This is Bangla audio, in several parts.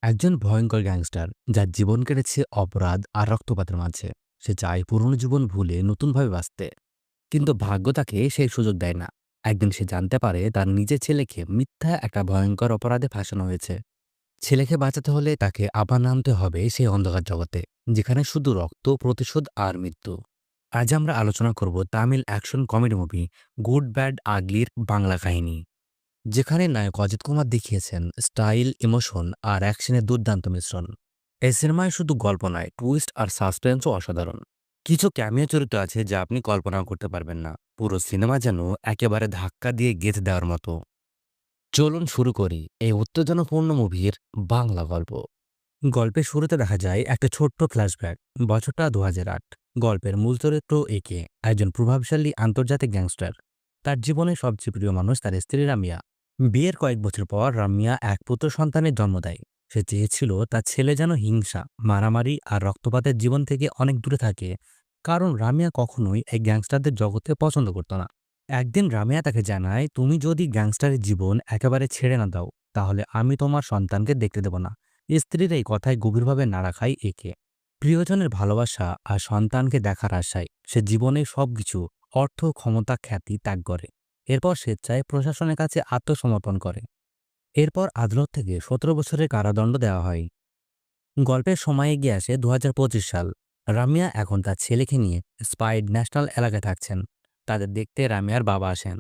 একজন ভয়ঙ্কর গ্যাংস্টার যার জীবন কেটেছে অপরাধ আর রক্তপাতের মাঝে। সে চায় পুরনো জীবন ভুলে নতুনভাবে বাঁচতে, কিন্তু ভাগ্য তাকে সেই সুযোগ দেয় না। একদিন সে জানতে পারে তার নিজের ছেলেকে মিথ্যা একটা ভয়ঙ্কর অপরাধে ফাঁসানো হয়েছে। ছেলেকে বাঁচাতে হলে তাকে আবার নামতে হবে সেই অন্ধকার জগতে, যেখানে শুধু রক্ত, প্রতিশোধ আর মৃত্যু। আজ আমরা আলোচনা করব Tamil action comedy movie good bad আগলির বাংলা কাহিনী, যেখানে নায়ক অজিত কুমার দেখিয়েছেন স্টাইল, ইমোশন আর অ্যাকশনের দুর্দান্ত মিশ্রণ। এই সিনেমায় শুধু গল্প নয়, টুইস্ট আর সাসপেন্সও অসাধারণ। কিছু ক্যামিও চরিত্র আছে যা আপনি কল্পনাও করতে পারবেন না। পুরো সিনেমা যেন একেবারে ধাক্কা দিয়ে গেঁথে দেওয়ার মতো। চলুন শুরু করি এই উত্তেজনাপূর্ণ মুভির বাংলা গল্প। গল্পের শুরুতে দেখা যায় একটা ছোট্ট ফ্ল্যাশব্যাক। বছরটা 2008। গল্পের মূল চরিত্র একে, একজন প্রভাবশালী আন্তর্জাতিক গ্যাংস্টার। তার জীবনের সবচেয়ে প্রিয় মানুষ তার স্ত্রী রামিয়া। বিয়ের কয়েক বছর পর রামিয়া এক পুত্র সন্তানের জন্ম দেয়। সে চেয়েছিল তার ছেলে যেন হিংসা, মারামারি আর রক্তপাতের জীবন থেকে অনেক দূরে থাকে, কারণ রামিয়া কখনোই এই গ্যাংস্টারদের জগতে পছন্দ করত না। একদিন রামিয়া তাকে জানায়, তুমি যদি গ্যাংস্টারের জীবন একেবারে ছেড়ে না দাও, তাহলে আমি তোমার সন্তানকে দেখতে দেব না। স্ত্রীর এই কথায় গভীরভাবে নাড়া খায় একে। প্রিয়জনের ভালোবাসা আর সন্তানকে দেখার আশায় সে জীবনের সবকিছু, অর্থ, ক্ষমতা, খ্যাতি ত্যাগ করে। এরপর স্বেচ্ছায় প্রশাসনের কাছে আত্মসমর্পণ করে। এরপর আদালত থেকে 17 বছরের কারাদণ্ড দেওয়া হয়। গল্পের সময় এগিয়ে আসে 2025 সাল। রামিয়া এখন তার ছেলেকে নিয়ে স্পাইড ন্যাশনাল এলাকায় থাকছেন। তাদের দেখতে রামিয়ার বাবা আসেন।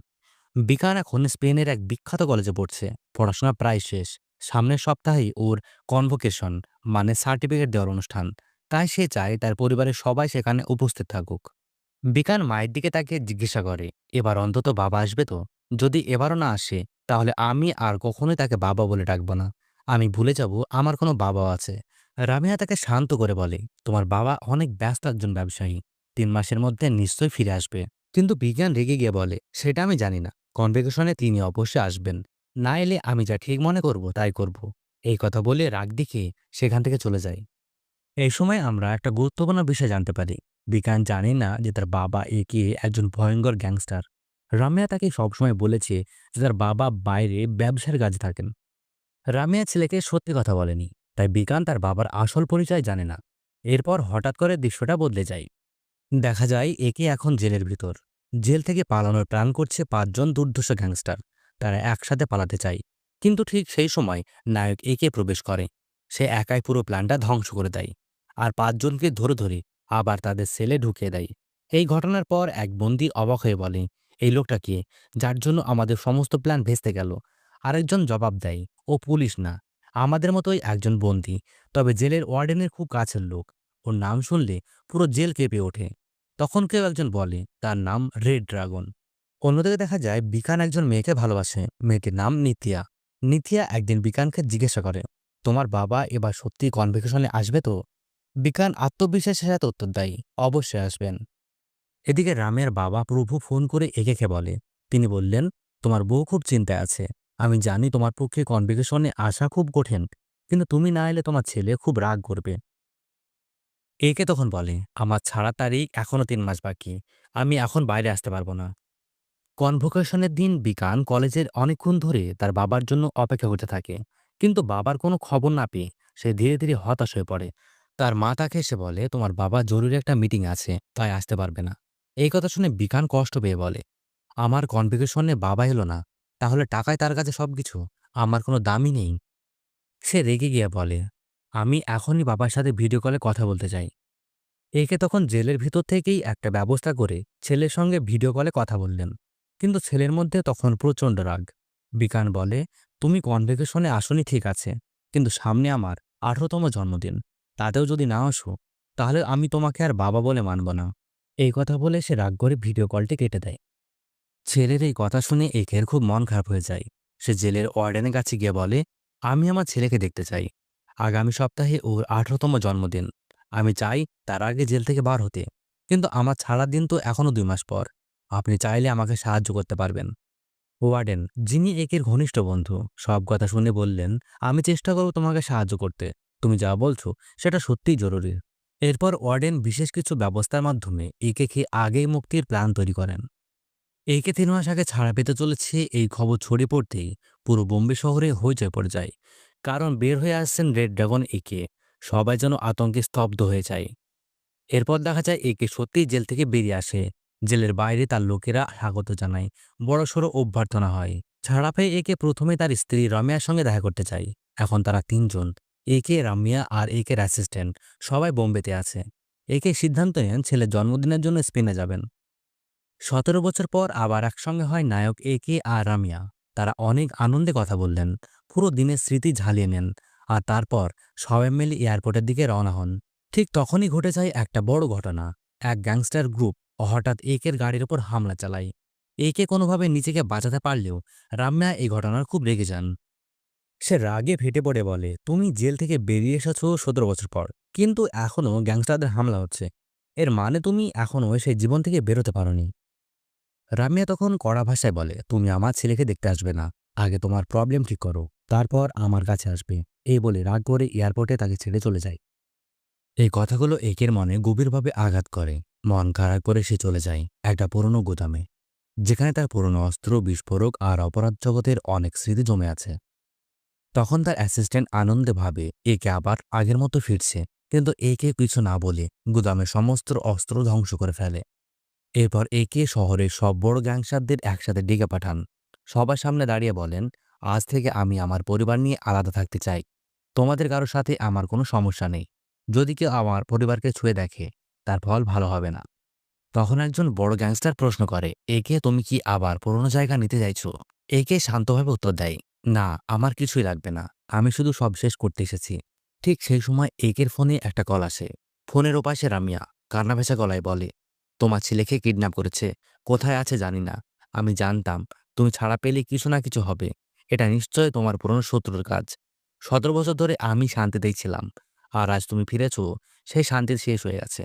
বিকান এখন স্পেনের এক বিখ্যাত কলেজে পড়ছে। পড়াশোনা প্রায় শেষ। সামনের সপ্তাহেই ওর কনভোকেশন, মানে সার্টিফিকেট দেওয়ার অনুষ্ঠান। তাই সে চায় তার পরিবারের সবাই সেখানে উপস্থিত থাকুক। বিকান মায়ের দিকে তাকে জিজ্ঞাসা করে, এবার অন্তত বাবা আসবে তো? যদি এবারও না আসে, তাহলে আমি আর কখনোই তাকে বাবা বলে ডাকব না। আমি ভুলে যাব আমার কোনো বাবাও আছে। রামিয়া তাকে শান্ত করে বলে, তোমার বাবা অনেক ব্যস্ত একজন ব্যবসায়ী, 3 মাসের মধ্যে নিশ্চয়ই ফিরে আসবে। কিন্তু বিজ্ঞান রেগে গিয়ে বলে, সেটা আমি জানি না। কনভোকেশনে তিনি অবশ্যই আসবেন। না এলে আমি যা ঠিক মনে করব তাই করব। এই কথা বলে রাগ দেখিয়ে সেখান থেকে চলে যায়। এই সময় আমরা একটা গুরুত্বপূর্ণ বিষয় জানতে পারি। বিকান জানে না যে তার বাবা একে একজন ভয়ঙ্কর গ্যাংস্টার। রামিয়া তাকে সবসময় বলেছে যে তার বাবা বাইরে ব্যবসার কাজে থাকেন। রামিয়া ছেলেকে সত্যি কথা বলেনি, তাই বিকান তার বাবার আসল পরিচয় জানে না। এরপর হঠাৎ করে দৃশ্যটা বদলে যায়। দেখা যায় একে এখন জেলের ভিতর। জেল থেকে পালানোর প্ল্যান করছে 5 জন দুর্ধর্ষ গ্যাংস্টার। তারা একসাথে পালাতে চায়। কিন্তু ঠিক সেই সময় নায়ক একে প্রবেশ করে। সে একাই পুরো প্ল্যানটা ধ্বংস করে দেয়, আর 5 জনকে ধরে ধরে আবার তাদের সেলে ঢুকিয়ে দেয়। এই ঘটনার পর এক বন্দী অবাক হয়ে বলে, এই লোকটা কে, যার জন্য আমাদের সমস্ত প্ল্যান ভেস্তে গেল? আরেকজন জবাব দেয়, ও পুলিশ না, আমাদের মতোই একজন বন্দী, তবে জেলের ওয়ার্ডেনের খুব কাছের লোক। ওর নাম শুনলে পুরো জেল কেঁপে ওঠে। তখন কেউ একজন বলে, তার নাম রেড ড্রাগন। অন্যদিকে দেখা যায় বিকান একজন মেয়েকে ভালোবাসে। মেয়েটির নাম নিতিয়া। নিতিয়া একদিন বিকানকে জিজ্ঞাসা করে, তোমার বাবা এবার সত্যি কনভোকেশনে আসবে তো? বিকান আত্মবিশ্বাসের সাথে উত্তর দেয়, অবশ্যই আসবেন। এদিকে রামের বাবা প্রভু ফোন করে একেকে বলে। তিনি বললেন, তোমার বউ খুব চিন্তায় আছে। আমি জানি তোমার পক্ষে কনভোকেশনে আসা খুব কঠিন, কিন্তু তুমি না এলে তোমার ছেলে খুব রাগ করবে। একে তখন বলে, আমার ছাড়া তারিখ এখনো 3 মাস বাকি। আমি এখন বাইরে আসতে পারবো না। কনভোকেশনের দিন বিকান কলেজের অনেকক্ষণ ধরে তার বাবার জন্য অপেক্ষা করতে থাকে। কিন্তু বাবার কোনো খবর না পেয়ে সে ধীরে ধীরে হতাশ হয়ে পড়ে। তার মা তাকে এসে বলে, তোমার বাবা জরুরি একটা মিটিং আছে, তাই আসতে পারবে না। এই কথা শুনে বিকান কষ্ট পেয়ে বলে, আমার কনভোকেশনে বাবা এলো না, তাহলে টাকায় তার কাছে সবকিছু, আমার কোনো দামই নেই। সে রেগে গিয়ে বলে, আমি এখনই বাবার সাথে ভিডিও কলে কথা বলতে চাই। একে তখন জেলের ভিতর থেকেই একটা ব্যবস্থা করে ছেলের সঙ্গে ভিডিও কলে কথা বললেন। কিন্তু ছেলের মধ্যে তখন প্রচণ্ড রাগ। বিকান বলে, তুমি কনভোকেশনে আসনি ঠিক আছে, কিন্তু সামনে আমার 18তম জন্মদিন। তাতেও যদি না আসো, তাহলে আমি তোমাকে আর বাবা বলে মানব না। এই কথা বলে সে রাগ করে ভিডিও কলটি কেটে দেয়। ছেলের এই কথা শুনে একের খুব মন খারাপ হয়ে যায়। সে জেলের ওয়ার্ডেনের কাছে গিয়ে বলে, আমি আমার ছেলেকে দেখতে চাই। আগামী সপ্তাহে ওর 18তম জন্মদিন। আমি চাই তার আগে জেল থেকে বার হতে। কিন্তু আমার ছাড়ার দিন তো এখনো 2 মাস পর। আপনি চাইলে আমাকে সাহায্য করতে পারবেন। ওয়ার্ডেন, যিনি একের ঘনিষ্ঠ বন্ধু, সব কথা শুনে বললেন, আমি চেষ্টা করব তোমাকে সাহায্য করতে। তুমি যা বলছো সেটা সত্যিই জরুরি। এরপর ওয়ার্ডেন বিশেষ কিছু ব্যবস্থার মাধ্যমে একে আগেই মুক্তির প্ল্যান তৈরি করেন। একে 3 মাস আগে ছাড়া পেতে চলেছে এই খবর ছড়িয়ে পড়তেই পুরো বোম্বে শহরে হইচই পড়ে যায়। কারণ বের হয়ে আসছেন রেড ড্রাগন একে। সবাই যেন আতঙ্কে স্তব্ধ হয়ে যায়। এরপর দেখা যায় একে সত্যিই জেল থেকে বেরিয়ে আসে। জেলের বাইরে তার লোকেরা স্বাগত জানায়, বড়সড় অভ্যর্থনা হয়। ছাড়া পেয়ে একে প্রথমে তার স্ত্রী রমিয়ার সঙ্গে দেখা করতে চায়। এখন তারা তিনজন, একে, রামিয়া আর একের অ্যাসিস্ট্যান্ট, সবাই বোম্বেতে আছে। একে সিদ্ধান্ত নেন ছেলের জন্মদিনের জন্য স্পেনে যাবেন। ১৭ বছর পর আবার একসঙ্গে হয় নায়ক একে আর রামিয়া। তারা অনেক আনন্দে কথা বললেন, পুরো দিনের স্মৃতি ঝালিয়ে নেন। আর তারপর সবাই মিলে এয়ারপোর্টের দিকে রওনা হন। ঠিক তখনই ঘটে যায় একটা বড় ঘটনা। এক গ্যাংস্টার গ্রুপ হঠাৎ একের গাড়ির ওপর হামলা চালায়। একে কোনোভাবে নিজেকে বাঁচাতে পারলেও রাম্যা এই ঘটনার খুব রেগে যান। সে রাগে ফেটে পড়ে বলে, তুমি জেল থেকে বেরিয়ে এসেছো ১৭ বছর পর, কিন্তু এখনও গ্যাংস্টারদের হামলা হচ্ছে। এর মানে তুমি এখনও সেই জীবন থেকে বেরোতে পারোনি। রামিয়া তখন কড়া ভাষায় বলে, তুমি আমার ছেলেকে দেখতে আসবে না। আগে তোমার প্রবলেম ঠিক করো, তারপর আমার কাছে আসবে। এই বলে রাগ করে এয়ারপোর্টে তাকে ছেড়ে চলে যায়। এই কথাগুলো একের মনে গভীরভাবে আঘাত করে। মন খারাপ করে সে চলে যায় একটা পুরনো গুদামে, যেখানে তার পুরনো অস্ত্র, বিস্ফোরক আর অপরাধ জগতের অনেক স্মৃতি জমে আছে। তখন তার অ্যাসিস্ট্যান্ট আনন্দে ভাবে একে আবার আগের মতো ফিরছে, কিন্তু একে কিছু না বলে গুদামের সমস্ত অস্ত্র ধ্বংস করে ফেলে। এরপর একে শহরের সব বড় গ্যাংস্টারদের একসাথে ডেকে পাঠান। সবার সামনে দাঁড়িয়ে বলেন, আজ থেকে আমি আমার পরিবার নিয়ে আলাদা থাকতে চাই। তোমাদের কারোর সাথে আমার কোনো সমস্যা নেই। যদি কেউ আমার পরিবারকে ছুঁয়ে দেখে, তার ফল ভালো হবে না। তখন একজন বড় গ্যাংস্টার প্রশ্ন করে, একে তুমি কি আবার পুরনো জায়গা নিতে চাইছো? একে শান্তভাবে উত্তর দেয়, না, আমার কিছুই লাগবে না। আমি শুধু সব শেষ করতে এসেছি। ঠিক সেই সময় একের ফোনে একটা কল আসে। ফোনের ওপাশে রামিয়া কান্নাভেজা গলায় বলে, তোমার ছেলেকে কিডন্যাপ করেছে। কোথায় আছে জানি না। আমি জানতাম তুমি ছাড়া পেলে কিছু না কিছু হবে। এটা নিশ্চয় তোমার পুরনো শত্রুর কাজ। ১৭ বছর ধরে আমি শান্তিতেই ছিলাম, আর আজ তুমি ফিরেছ, সেই শান্তি শেষ হয়ে গেছে।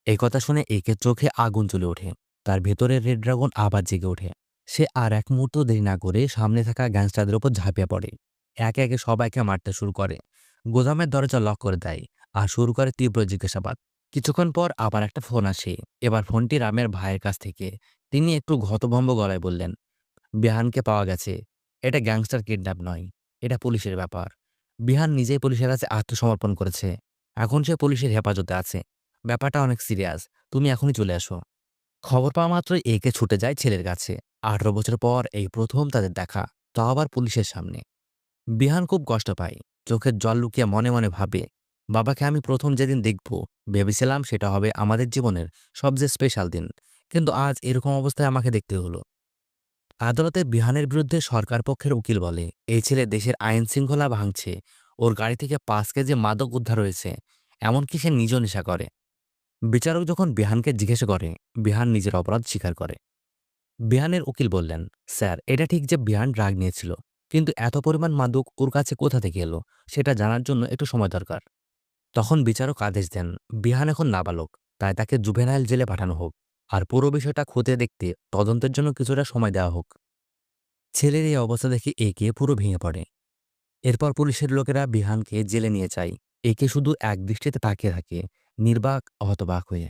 এই কথা শুনে একের চোখে আগুন জ্বলে ওঠে। তার ভেতরের রেড ড্রাগন আবার জেগে ওঠে। সে আর এক মুহূর্ত দেরি না করে সামনে থাকা গ্যাংস্টারদের উপর ঝাঁপিয়ে পড়ে। একে একে সবাইকে মারতে শুরু করে। গোদামের দরজা লক করে দেয় আর শুরু করে তীব্র জিজ্ঞাসাবাদ। কিছুক্ষণ পর আবার একটা ফোন আসে। এবার ফোনটি রামের ভাইয়ের কাছ থেকে। তিনি একটু হতভম্ব গলায় বললেন, বিহানকে পাওয়া গেছে। এটা গ্যাংস্টার কিডন্যাপ নয়, এটা পুলিশের ব্যাপার। বিহান নিজেই পুলিশের কাছে আত্মসমর্পণ করেছে। এখন সে পুলিশের হেফাজতে আছে। ব্যাপারটা অনেক সিরিয়াস। তুমি এখনই চলে আসো। খবর পাওয়া মাত্রই একে ছুটে যায় ছেলের কাছে। ১৮ বছর পর এই প্রথম তাদের দেখা, তাও আবার পুলিশের সামনে। বিহান খুব কষ্ট পায়। চোখের জল লুকিয়ে মনে মনে ভাবে, বাবাকে আমি প্রথম যেদিন দেখব, ভেবেছিলাম সেটা হবে আমাদের জীবনের সবচেয়ে স্পেশাল দিন। কিন্তু আজ এরকম অবস্থায় আমাকে দেখতে হলো। আদালতে বিহানের বিরুদ্ধে সরকার পক্ষের উকিল বলে, এই ছেলে দেশের আইন শৃঙ্খলা ভাঙছে। ওর গাড়ি থেকে ৫ কেজি মাদক উদ্ধার হয়েছে। এমনকি সে নিজও নেশা করে। বিচারক যখন বিহানকে জিজ্ঞেস করে, বিহান নিজের অপরাধ স্বীকার করে। বিহানের উকিল বললেন, স্যার, এটা ঠিক যে বিহান ড্রাগ নিয়েছিল, কিন্তু এত পরিমাণ মাদক ওর কাছে কোথা থেকে এলো সেটা জানার জন্য একটু সময় দরকার। তখন বিচারক আদেশ দেন, বিহান এখন নাবালক, তাই তাকে জুভেনাইল জেলে পাঠানো হোক। আর পুরো বিষয়টা খতিয়ে দেখতে তদন্তের জন্য কিছুটা সময় দেওয়া হোক। ছেলের এই অবস্থা দেখে একে পুরো ভেঙে পড়ে। এরপর পুলিশের লোকেরা বিহানকে জেলে নিয়ে যায়। একে শুধু এক দৃষ্টিতে তাকিয়ে থাকে, নির্বাক, হতবাক হয়ে।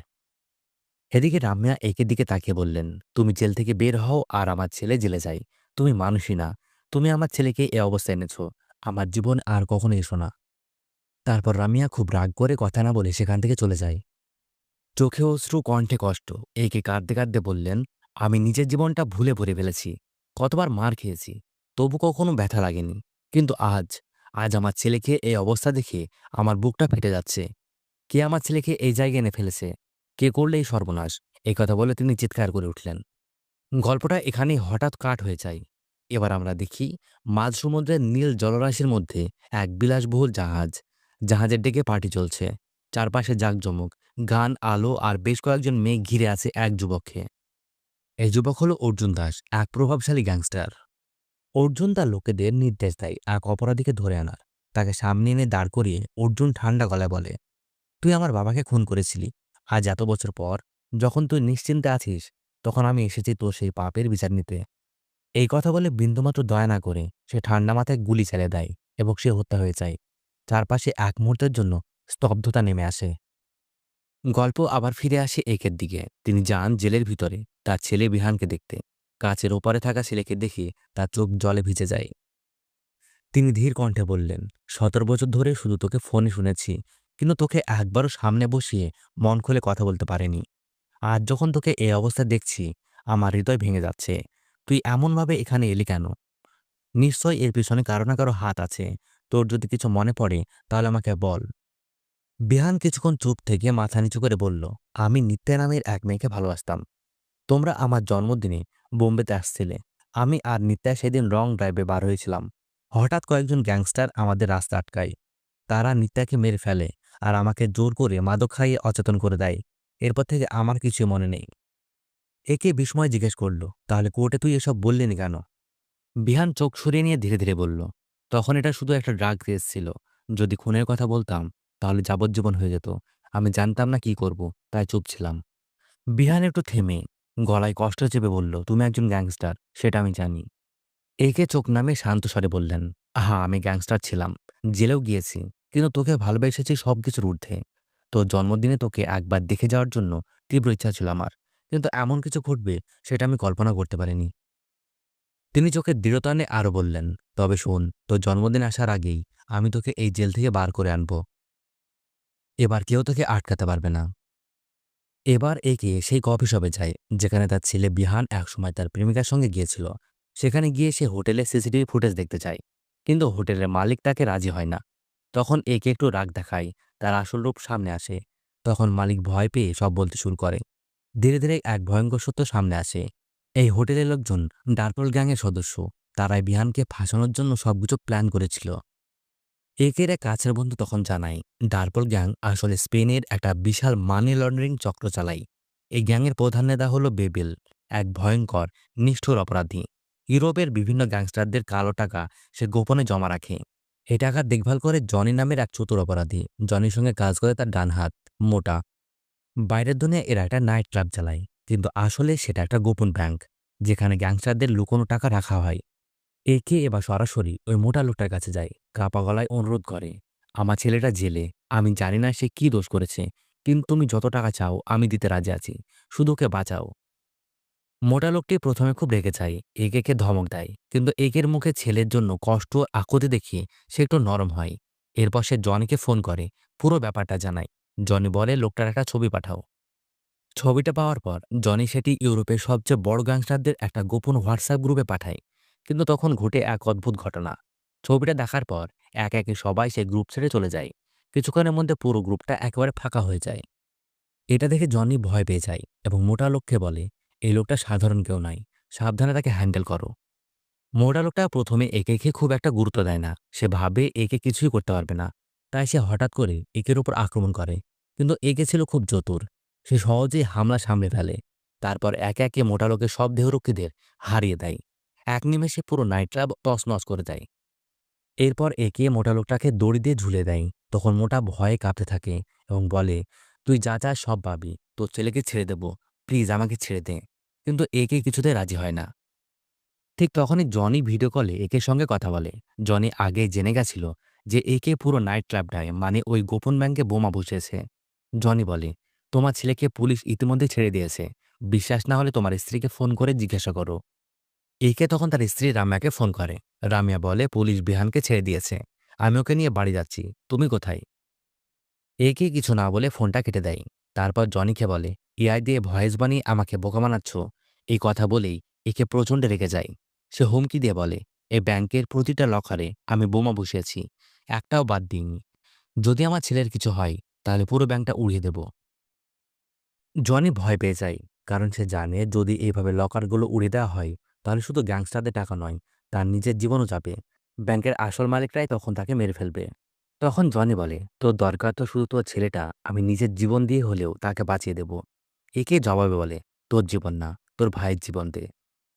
এদিকে রাম্যা একের দিকে তাকিয়ে বললেন, তুমি জেল থেকে বের হও আর আমার ছেলে জেলে যায়। তুমি মানুষই না। তুমি আমার ছেলেকে এ অবস্থায় এনেছো। আমার জীবন আর কখনো এসো না। তারপর রামিয়া খুব রাগ করে কথা না বলে সেখান থেকে চলে যায়। চোখে অশ্রু, কণ্ঠে কষ্ট। একে কাঁদতে কাঁদতে বললেন, আমি নিজের জীবনটা ভুলে ভরে ফেলেছি। কতবার মার খেয়েছি, তবু কখনো ব্যথা লাগেনি। কিন্তু আজ, আজ আমার ছেলেকে এই অবস্থা দেখে আমার বুকটা ফেটে যাচ্ছে। কে আমার ছেলেকে এই জায়গায় এনে ফেলেছে? কে করলে এই সর্বনাশ? এই কথা বলে তিনি চিৎকার করে উঠলেন। গল্পটা এখানেই হঠাৎ কাট হয়ে যায়। এবার আমরা দেখি মাঝ সমুদ্রের নীল জলরাশির মধ্যে এক বিলাসবহুল জাহাজ। জাহাজের ডেকে পার্টি চলছে। চারপাশে জাঁকজমক, গান, আলো আর বেশ কয়েকজন মেয়ে ঘিরে আছে এক যুবককে। এই যুবক হলো অর্জুন দাস, এক প্রভাবশালী গ্যাংস্টার। অর্জুন তার লোকেদের নির্দেশ দেয় এক অপরাধীকে ধরে আনার। তাকে সামনে এনে দাঁড় করিয়ে অর্জুন ঠান্ডা গলায় বলে, তুই আমার বাবাকে খুন করেছিলি। আজ এত বছর পর যখন তুই নিশ্চিন্তে আছিস, তখন আমি এসেছি তোর সেই পাপের বিচার নিতে। এই কথা বলে বিন্দুমাত্র দয়া না করে সে ঠান্ডা মাথায় গুলি চালিয়ে দেয় এবং সে হত্যা হয়ে যায়। চারপাশে এক মুহূর্তের জন্য স্তব্ধতা নেমে আসে। গল্প আবার ফিরে আসে একের দিকে। তিনি যান জেলের ভিতরে তার ছেলে বিহানকে দেখতে। কাচের ওপারে থাকা ছেলেকে দেখে তার চোখ জলে ভিজে যায়। তিনি ধীর কণ্ঠে বললেন, ১৭ বছর ধরে শুধু তোকে ফোনে শুনেছি, কিন্তু তোকে একবারও সামনে বসিয়ে মন খুলে কথা বলতে পারিনি। আজ যখন তোকে এই অবস্থায় দেখছি, আমার হৃদয় ভেঙে যাচ্ছে। তুই এমনভাবে এখানে এলি কেন? নিশ্চয়ই এর পিছনে কারো না কারো হাত আছে। তোর যদি কিছু মনে পড়ে তাহলে আমাকে বল। বিহান কিছুক্ষণ চুপ থেকে মাথা নিচু করে বলল, আমি নিত্যা নামের এক মেয়েকে ভালোবাসতাম। তোমরা আমার জন্মদিনে বোম্বেতে আসছিলে। আমি আর নিত্যা সেদিন রং ড্রাইভে বার হয়েছিলাম। হঠাৎ কয়েকজন গ্যাংস্টার আমাদের রাস্তা আটকায়। তারা নিত্যাকে মেরে ফেলে আর আমাকে জোর করে মাদক খাইয়ে অচেতন করে দেয়। এরপর থেকে আমার কিছু মনে নেই। একে বিস্ময় জিজ্ঞেস করল, তাহলে কোর্টে তুই এসব বললিনি কেন? বিহান চোখ সরিয়ে নিয়ে ধীরে ধীরে বলল, তখন এটা শুধু একটা ড্রাগ কেস ছিল। যদি খুনের কথা বলতাম তাহলে যাবজ্জীবন হয়ে যেত। আমি জানতাম না কি করব, তাই চুপ ছিলাম। বিহান একটু থেমে গলায় কষ্ট চেপে বলল, তুমি একজন গ্যাংস্টার, সেটা আমি জানি। একে চোখ নামে শান্ত স্বরে বললেন, হ্যাঁ আমি গ্যাংস্টার ছিলাম, জেলেও গিয়েছি, কিন্তু তোকে ভালোবেসেছি সবকিছুর ঊর্ধ্বে। তোর জন্মদিনে তোকে একবার দেখে যাওয়ার জন্য তীব্র ইচ্ছা ছিল আমার, কিন্তু এমন কিছু ঘটবে সেটা আমি কল্পনা করতে পারিনি। তিনি চোখের দৃঢ়তা নিয়ে আরো বললেন, তবে শোন, তোর জন্মদিন আসার আগেই আমি তোকে এই জেল থেকে বার করে আনবো। এবার কেউ তোকে আটকাতে পারবে না। এবার একে সেই কফি শপে যায় যেখানে তার ছেলে বিহান একসময় তার প্রেমিকার সঙ্গে গিয়েছিল। সেখানে গিয়ে সে হোটেলের সিসিটিভি ফুটেজ দেখতে চায়, কিন্তু হোটেলের মালিক তাকে রাজি হয় না। তখন একে একটু রাগ দেখায়, তার আসল রূপ সামনে আসে। তখন মালিক ভয় পেয়ে সব বলতে শুরু করে। ধীরে ধীরে এক ভয়ঙ্কর সত্য সামনে আসে। এই হোটেলের লোকজন ডার্পল গ্যাংয়ের সদস্য। তারাই বিহানকে ফাঁসানোর জন্য সবকিছু প্ল্যান করেছিল। একের এক কাছের বন্ধু তখন জানায়, ডার্পল গ্যাং আসলে স্পেনের একটা বিশাল মানি লন্ডারিং চক্র চালায়। এই গ্যাংয়ের প্রধান নেতা হলো বেবিল, এক ভয়ঙ্কর নিষ্ঠুর অপরাধী। ইউরোপের বিভিন্ন গ্যাংস্টারদের কালো টাকা সে গোপনে জমা রাখে। এই টাকার দেখভাল করে জনি নামের এক চতুর অপরাধী। জনির সঙ্গে কাজ করে তার ডান হাত মোটা। বাইরের দুনিয়া এরা একটা নাইট ক্লাব চালায়, কিন্তু আসলে সেটা একটা গোপন ব্যাংক, যেখানে গ্যাংস্টারদের লুকোনো টাকা রাখা হয়। একে এবার সরাসরি ওই মোটা লোকটার কাছে যায়, কাঁপা গলায় অনুরোধ করে, আমার ছেলেটা জেলে, আমি জানি না সে কি দোষ করেছে, কিন্তু তুমি যত টাকা চাও আমি দিতে রাজি আছি, শুধু ওকে বাঁচাও। মোটা লোকটি প্রথমে খুব রেগে যায়, একে ধমক দেয়, কিন্তু একের মুখে ছেলের জন্য কষ্ট ও আকুতি দেখিয়ে সে একটু নরম হয়। এরপর সে জনিকে ফোন করে, পুরো ব্যাপারটা জানায়। জনি বলে লোকটার একটা ছবি পাঠাও। ছবিটা পাওয়ার পর জনি সেটি ইউরোপের সবচেয়ে বড় গ্যাংস্টারদের একটা গোপন হোয়াটসঅ্যাপ গ্রুপে পাঠায়। কিন্তু তখন ঘটে এক অদ্ভুত ঘটনা। ছবিটা দেখার পর একে একে সবাই সেই গ্রুপ ছেড়ে চলে যায়। কিছুক্ষণের মধ্যে পুরো গ্রুপটা একেবারে ফাঁকা হয়ে যায়। এটা দেখে জনি ভয় পেয়ে যায় এবং মোটা লোককে বলে, এই লোকটা সাধারণ কেউ নয়, সাবধানে তাকে হ্যান্ডেল করো। মোটা লোকটা প্রথমে একে খুব একটা গুরুত্ব দেয় না। সে ভাবে একে কিছুই করতে পারবে না, তাই সে হঠাৎ করে একের উপর আক্রমণ করে। কিন্তু একে ছিল খুব চতুর, সে সহজেই হামলা সামলে ফেলে। তারপর একে একে মোটা লোকের সব দেহরক্ষীদের হারিয়ে দেয়। এক নিমেষে পুরো নাইট ক্লাব তছনছ করে দেয়। এরপর একে মোটা লোকটাকে দড়ি দিয়ে ঝুলে দেয়। তখন মোটা ভয়ে কাঁপতে থাকে এবং বলে, তুই যা চাস সব পাবি, তোর ছেলেকে ছেড়ে দেব, প্লিজ আমাকে ছেড়ে দে। কিন্তু একে কিছুতে রাজি হয় না। ঠিক তখনই জনি ভিডিও কলে একের সঙ্গে কথা বলে। জনি আগে জেনে গেছিল যে একে পুরো নাইট ক্লাবটায় মানে ওই গোপন ব্যাংকে বোমা বসেছে। জনি বলে, তোমার ছেলেকে পুলিশ ইতিমধ্যে ছেড়ে দিয়েছে। বিশ্বাস না হলে তোমার স্ত্রীকে ফোন করে জিজ্ঞাসা করো। একে তখন তার স্ত্রী রামিয়াকে ফোন করে। রামিয়া বলে, পুলিশ বিহানকে ছেড়ে দিয়েছে, আমি ওকে নিয়ে বাড়ি যাচ্ছি, তুমি কোথায়? একে কিছু না বলে ফোনটা কেটে দেয়। তারপর জনিকে বলে, এআই দিয়ে ভয়েস বানিয়ে আমাকে বোকা বানাচ্ছ। এই কথা বলেই একে প্রচণ্ড রেগে যায়। সে হুমকি দিয়ে বলে, এই ব্যাংকের প্রতিটা লকারে আমি বোমা বসিয়েছি, একটাও বাদ দিইনি। যদি আমার ছেলের কিছু হয় তাহলে পুরো ব্যাংকটা উড়িয়ে দেব। জনি ভয় পেয়ে যায়, কারণ সে জানে যদি এইভাবে লকারগুলো উড়িয়ে দেওয়া হয় তাহলে শুধু গ্যাংস্টারদের টাকা নয়, তার নিজের জীবনও যাবে। ব্যাংকের আসল মালিকরাই তখন তাকে মেরে ফেলবে। তখন জনি বলে, তোর দরকার তো শুধু তোর ছেলেটা, আমি নিজের জীবন দিয়ে হলেও তাকে বাঁচিয়ে দেব। একে জবাবে বলে, তোর জীবন না, তোর ভাইয়ের জীবন দে।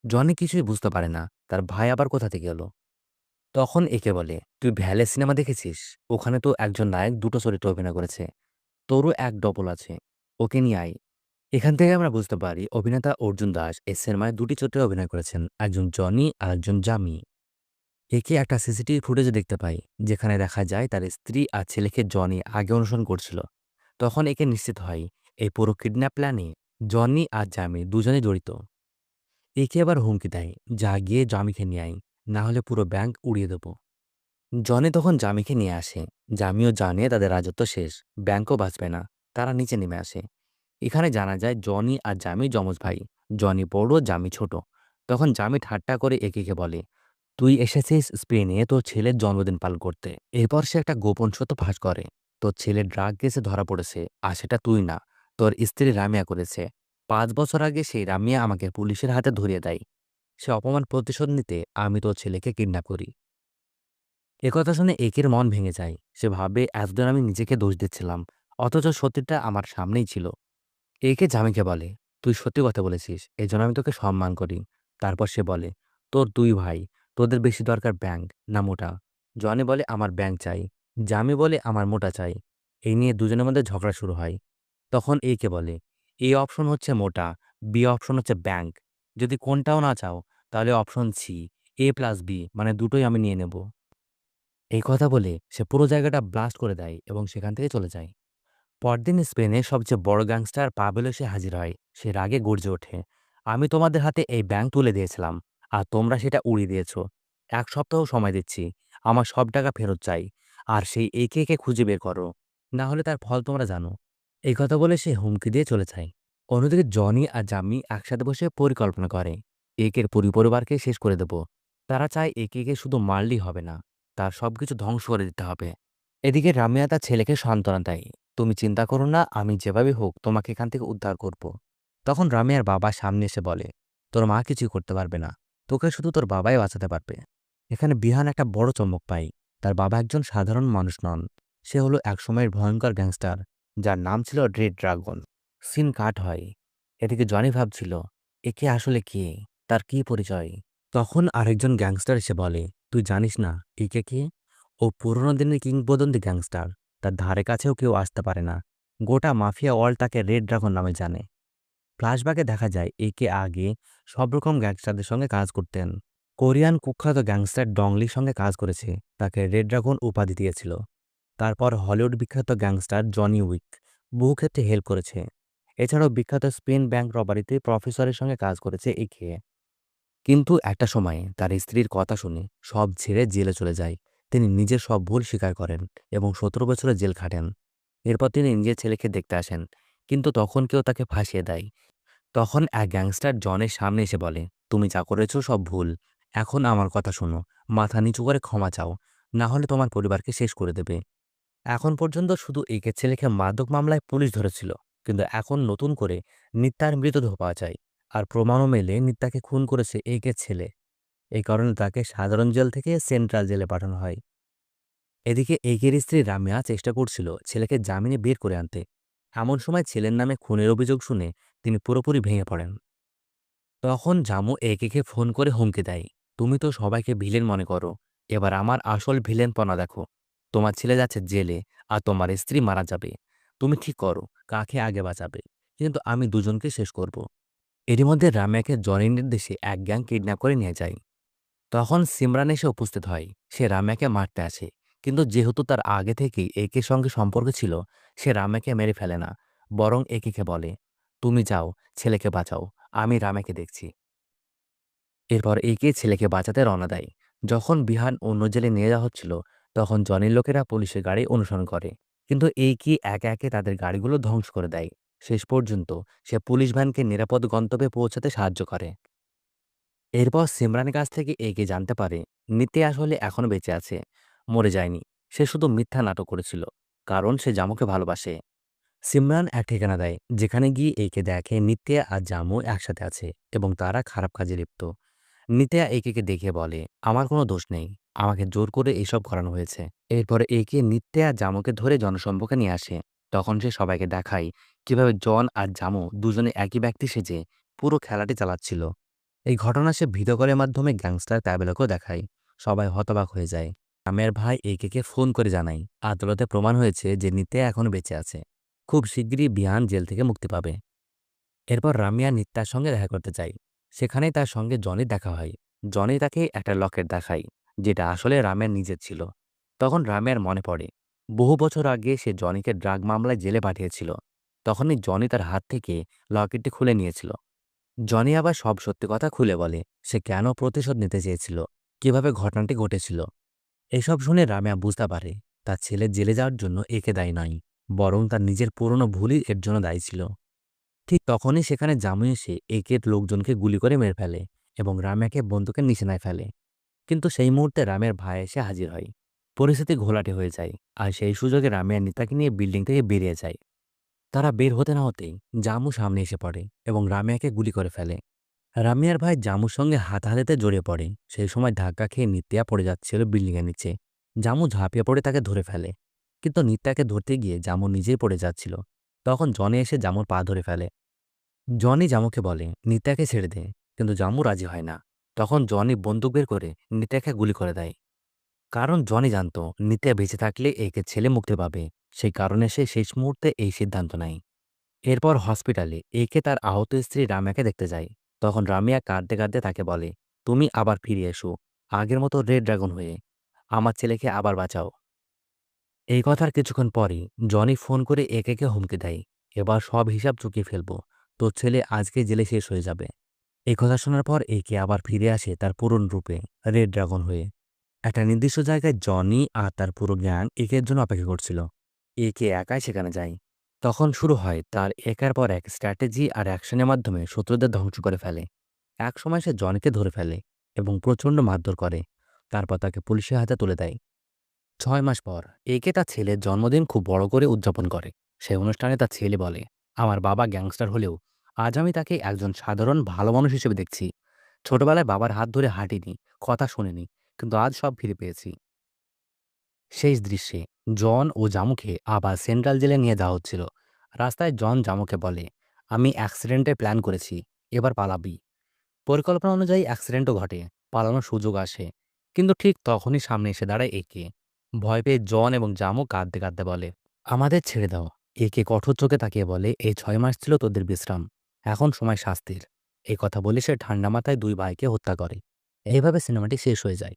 জনি কিছুই বুঝতে পারে না তার ভাই আবার কোথা থেকে এলো। তখন একে বলে, তুই ভ্যালে সিনেমা দেখেছিস? ওখানে তো একজন নায়ক দুটো চরিত্র অভিনয় করেছে, তোরও এক ডবল আছে, ওকে নিয়ে আয়। এখান থেকে আমরা বুঝতে পারি অভিনেতা অর্জুন দাস এই সিনেমায় দুটি চরিত্রে অভিনয় করেছেন, একজন জনি আর একজন জামি। একে একটা সিসিটিভি ফুটেজে দেখতে পাই, যেখানে দেখা যায় তার স্ত্রী আর ছেলেকে জনি আগে অনুসরণ করছিল। তখন একে নিশ্চিত হয় এই পুরো কিডন্যাপ প্ল্যানে জনি আর জামি দুজনে জড়িত। একে আবার হুমকি দেয়, যা গিয়ে জামিকে নিয়ে আয়, না হলে পুরো ব্যাংক উড়িয়ে দেব। জনি তখন জামিকে নিয়ে আসে। জামিও জানে তাদের রাজত্ব শেষ, ব্যাংকও বাঁচবে না। তারা নিচে নেমে আসে। এখানে জানা যায় জনি আর জামি যমজ ভাই। জনি বড়, জামি ছোট। তখন জামি ঠাট্টা করে একিকে বলে, তুই এসেছিস স্পেনে তোর ছেলের জন্মদিন পালন করতে। এরপর সে একটা গোপন সত্য ফাঁস করে। তোর ছেলের ড্রাগ কেসে ধরা পড়েছে, আর সেটা তুই না, তোর স্ত্রী রামিয়া করেছে। 5 বছর আগে সেই রামিয়া আমাকে পুলিশের হাতে ধরিয়ে দেয়। সে অপমান প্রতিশোধ নিতে আমি তোর ছেলেকে কিডন্যাপ করি। একথা শুনে একের মন ভেঙে যায়। সে ভাবে এতদিন আমি নিজেকে দোষ দিচ্ছিলাম, অথচ সত্যিটা আমার সামনেই ছিল। একে জামিকে বলে, তুই সত্যি কথা বলেছিস, এই জন্য আমি তোকে সম্মান করি। তারপর সে বলে, তোর 2 ভাই, তোদের বেশি দরকার ব্যাংক না মোটা? জনি বলে, আমার ব্যাংক চাই। জামি বলে, আমার মোটা চাই। এই নিয়ে দুজনের মধ্যে ঝগড়া শুরু হয়। তখন একে বলে, এ অপশন হচ্ছে মোটা, বি অপশন হচ্ছে ব্যাংক। যদি কোনটাও না চাও, তাহলে অপশন সি, A+B, মানে দুটোই আমি নিয়ে নেব। এই কথা বলে সে পুরো জায়গাটা ব্লাস্ট করে দেয় এবং সেখান থেকে চলে যায়। পরদিন স্পেনে সবচেয়ে বড় গ্যাংস্টার পাবেলো এসে হাজির হয়। সে রাগে গর্জে ওঠে, আমি তোমাদের হাতে এই ব্যাংক তুলে দিয়েছিলাম, আর তোমরা সেটা উড়িয়ে দিয়েছ। 1 সপ্তাহ সময় দিচ্ছি, আমার সব টাকা ফেরত চাই। আর সেই একে একে খুঁজে বের করো, না হলে তার ফল তোমরা জানো। এই কথা বলে সে হুমকি দিয়ে চলে যায়। অন্যদিকে জনি আর জাম্মি একসাথে বসে পরিকল্পনা করে, একের পরিবারকে শেষ করে দেব। তারা চায় একে শুধু মারলেই হবে না, তার সবকিছু ধ্বংস করে দিতে হবে। এদিকে রামিয়া তার ছেলেকে সান্ত্বনা দেয়, তুমি চিন্তা করো না, আমি যেভাবে হোক তোমাকে এখান থেকে উদ্ধার করব। তখন রামিয়ার বাবা সামনে এসে বলে, তোর মা কিছুই করতে পারবে না, তোকে শুধু তোর বাবাই বাঁচাতে পারবে। এখানে বিহান একটা বড় চমক পায়। তার বাবা একজন সাধারণ মানুষ নন, সে হলো একসময়ের ভয়ঙ্কর গ্যাংস্টার, যার নাম ছিল রেড ড্রাগন। সিন কাট হয়। এদিকে জনি ভাবছিল, একে আসলে কে, তার কি পরিচয়। তখন আরেকজন গ্যাংস্টার এসে বলে, তুই জানিস না একে কে? ও পুরোনো দিনের কিংবদন্তি গ্যাংস্টার। তার ধারে কাছেও কেউ আসতে পারে না। গোটা মাফিয়া ওয়ার্ল্ড তাকে রেড ড্রাগন নামে জানে। ফ্ল্যাশব্যাকে দেখা যায় একে আগে সব রকম গ্যাংস্টারদের সঙ্গে কাজ করতেন। কোরিয়ান কুখ্যাত গ্যাংস্টার ডংলির সঙ্গে কাজ করেছে, তাকে রেড ড্রাগন উপাধি দিয়েছিল। তারপর হলিউড বিখ্যাত গ্যাংস্টার জনি উইক বহু ক্ষেত্রে হেল্প করেছে। এছাড়াও বিখ্যাত স্পেন ব্যাংক রবারিতে প্রফেসরের সঙ্গে কাজ করেছে একে। কিন্তু একটা সময়ে তার স্ত্রীর কথা শুনে সব ছেড়ে জেলে চলে যায়। তিনি নিজের সব ভুল স্বীকার করেন এবং 17 বছরের জেল খাটেন। এরপর তিনি নিজের ছেলেকে দেখতে আসেন, কিন্তু তখন কেউ তাকে ফাঁসিয়ে দেয়। তখন এক গ্যাংস্টার জনের সামনে এসে বলে, তুমি যা করেছো সব ভুল, এখন আমার কথা শোনো, মাথা নিচু করে ক্ষমা চাও, না হলে তোমার পরিবারকে শেষ করে দেবে। এখন পর্যন্ত শুধু একে ছেলেকে মাদক মামলায় পুলিশ ধরেছিল, কিন্তু এখন নতুন করে নিত্যার মৃতদেহ পাওয়া যায়, আর প্রমাণও মেলে নিত্যাকে খুন করেছে একে ছেলে। এই কারণে তাকে সাধারণ জেল থেকে সেন্ট্রাল জেলে পাঠানো হয়। এদিকে একের স্ত্রী রামিয়া চেষ্টা করছিল ছেলেকে জামিনে বের করে আনতে। এমন সময় ছেলের নামে খুনের অভিযোগ শুনে তিনি পুরোপুরি ভেঙে পড়েন। তখন জামু একেকে ফোন করে হুমকি দেয়, তুমি তো সবাইকে ভিলেন মনে করো, এবার আমার আসল ভিলেনপনা দেখো। তোমার ছেলে যাচ্ছে জেলে, আর তোমার স্ত্রী মারা যাবে। তুমি ঠিক করো কাকে আগে বাঁচাবে, কিন্তু আমি দুজনকে শেষ করব। এরই মধ্যে রামিয়াকে জনির নির্দেশে এক গ্যাং কিডন্যাপ করে নিয়ে যায়। তখন সিমরান এসে উপস্থিত হয়। সে রামিয়াকে মারতে আসে, কিন্তু যেহেতু তার আগে থেকেই একের সঙ্গে সম্পর্ক ছিল, সে রামিয়াকে মেরে ফেলে না, বরং একেকে বলে, তুমি যাও, ছেলেকে বাঁচাও, আমি রামিয়াকে দেখছি। এরপর একে ছেলেকে বাঁচাতে রওনা দেয়। যখন বিহান অন্য জেলে নিয়ে যাওয়া হচ্ছিল, তখন জনির লোকেরা পুলিশের গাড়ি অনুসরণ করে, কিন্তু একে একে একে তাদের গাড়িগুলো ধ্বংস করে দেয়। শেষ পর্যন্ত সে পুলিশ ভ্যানকে নিরাপদ গন্তব্যে পৌঁছাতে সাহায্য করে। এরপর সিমরানের কাছ থেকে একে জানতে পারে নিতে আসলে এখনো বেঁচে আছে, মরে যায়নি। সে শুধু মিথ্যা নাটক করেছিল, কারণ সে জামুকে ভালোবাসে। সিমরান এক ঠিকানা দেয়, যেখানে গিয়ে একে দেখে নিত্যা আর জামু একসাথে আছে এবং তারা খারাপ কাজে লিপ্ত। নিত্যা একে দেখে বলে, আমার কোনো দোষ নেই, আমাকে জোর করে এসব করানো হয়েছে। এরপরে একে নিত্যা আর জামুকে ধরে জনসম্মুখে নিয়ে আসে। তখন সে সবাইকে দেখায় কিভাবে জন আর জামু দুজনে একই ব্যক্তি সেজে পুরো খেলাটি চালাচ্ছিল। এই ঘটনা সে ভিডিও কলের মাধ্যমে গ্যাংস্টার প্যাবেলকেও দেখায়। সবাই হতবাক হয়ে যায়। আমের ভাই একে ফোন করে জানায়, আদালতে প্রমাণ হয়েছে যে নিত্যা এখনো বেঁচে আছে। খুব শিগগিরই বিহান জেল থেকে মুক্তি পাবে। এরপর রামিয়া নিত্যার সঙ্গে দেখা করতে চায়। সেখানেই তার সঙ্গে জনির দেখা হয়। জনি তাকে একটা লকেট দেখায়, যেটা আসলে রামিয়ার নিজের ছিল। তখন রামিয়ার মনে পড়ে, বহু বছর আগে সে জনিকে ড্রাগ মামলায় জেলে পাঠিয়েছিল। তখনই জনি তার হাত থেকে লকেটটি খুলে নিয়েছিল। জনি আবার সব সত্যি কথা খুলে বলে, সে কেন প্রতিশোধ নিতে চেয়েছিল, কিভাবে ঘটনাটি ঘটেছিল। এসব শুনে রামিয়া বুঝতে পারে তার ছেলে জেলে যাওয়ার জন্য একে দায়ী নয়, বরং তার নিজের পুরনো ভুলই এর জন্য দায়ী ছিল। ঠিক তখনই সেখানে জামু এসে একের লোকজনকে গুলি করে মেরে ফেলে এবং রামিয়াকে বন্দুকের নিশানায় ফেলে। কিন্তু সেই মুহূর্তে রামিয়ার ভাই এসে হাজির হয়। পরিস্থিতি ঘোলাটে হয়ে যায়, আর সেই সুযোগে রামিয়া নিতাকে নিয়ে বিল্ডিং থেকে বেরিয়ে যায়। তারা বের হতে না হতেই জামু সামনে এসে পড়ে এবং রামিয়াকে গুলি করে ফেলে। রামিয়ার ভাই জামুর সঙ্গে হাতাহাতিতে জড়িয়ে পড়ে। সেই সময় ধাক্কা খেয়ে নিত্যা পড়ে যাচ্ছিল বিল্ডিংয়ের নিচে। জামু ঝাঁপিয়ে পড়ে তাকে ধরে ফেলে, কিন্তু নিত্যাকে ধরতে গিয়ে জামু নিজেই পড়ে যাচ্ছিল। তখন জনি এসে জামুর পা ধরে ফেলে। জনি জামুকে বলে নিত্যাকে ছেড়ে দে, কিন্তু জামু রাজি হয় না। তখন জনি বন্দুক বের করে নিত্যাকে গুলি করে দেয়। কারণ জনি জানতো নিত্যা বেঁচে থাকলে একে ছেলে মুক্তি পাবে। সেই কারণে সে শেষ মুহূর্তে এই সিদ্ধান্ত নেয়। এরপর হসপিটালে একে তার আহত স্ত্রী রামিয়াকে দেখতে যায়। তখন রামিয়া কাঁদতে কাঁদতে তাকে বলে, তুমি আবার ফিরে এসো, আগের মতো রেড ড্রাগন হয়ে। আমার ছেলেকে আবার বাঁচাও। এই কথার কিছুক্ষণ পরই জনি ফোন করে একে হুমকি দেয়, এবার সব হিসাব চুকিয়ে ফেলবো, তোর ছেলে আজকে জেলে শেষ হয়ে যাবে। এই কথা শোনার পর একে আবার ফিরে আসে তার পুরন রূপে, রেড ড্রাগন হয়ে। একটা নির্দিষ্ট জায়গায় জনি আর তার পুরো গ্যাং একের জন্য অপেক্ষা করছিল। একে একাই সেখানে যায়। তখন শুরু হয় তার একের পর এক স্ট্র্যাটেজি আর অ্যাকশনের মাধ্যমে শত্রুদের ধ্বংস করে ফেলে। একসময় সে জনিকে ধরে ফেলে এবং প্রচণ্ড মারধর করে। তারপর তাকে পুলিশের হাতে তুলে দেয়। 6 মাস পর একে তার ছেলের জন্মদিন খুব বড় করে উদযাপন করে। সেই অনুষ্ঠানে তার ছেলে বলে, আমার বাবা গ্যাংস্টার হলেও আজ আমি তাকে একজন সাধারণ ভালো মানুষ হিসেবে দেখছি। ছোটবেলায় বাবার হাত ধরে হাঁটিনি, কথা শুনিনি, কিন্তু আজ সব ফিরে পেয়েছি। শেষ দৃশ্যে জন ও জামুকে আবার সেন্ট্রাল জেলে নিয়ে যাওয়া হচ্ছিল। রাস্তায় জন জামুকে বলে, আমি অ্যাক্সিডেন্টের প্ল্যান করেছি, এবার পালাবি। পরিকল্পনা অনুযায়ী অ্যাক্সিডেন্টও ঘটে, পালানোর সুযোগ আসে। কিন্তু ঠিক তখনই সামনে এসে দাঁড়ায় একে। ভয় পেয়ে জন এবং জামু কাঁদতে কাঁদতে বলে, আমাদের ছেড়ে দাও। একে কঠোর চোখে তাকিয়ে বলে, এই 6 মাস ছিল তোদের বিশ্রাম, এখন সময় শাস্তির। এই কথা বলে সে ঠান্ডা মাথায় দুই ভাইকে হত্যা করে। এইভাবে সিনেমাটি শেষ হয়ে যায়।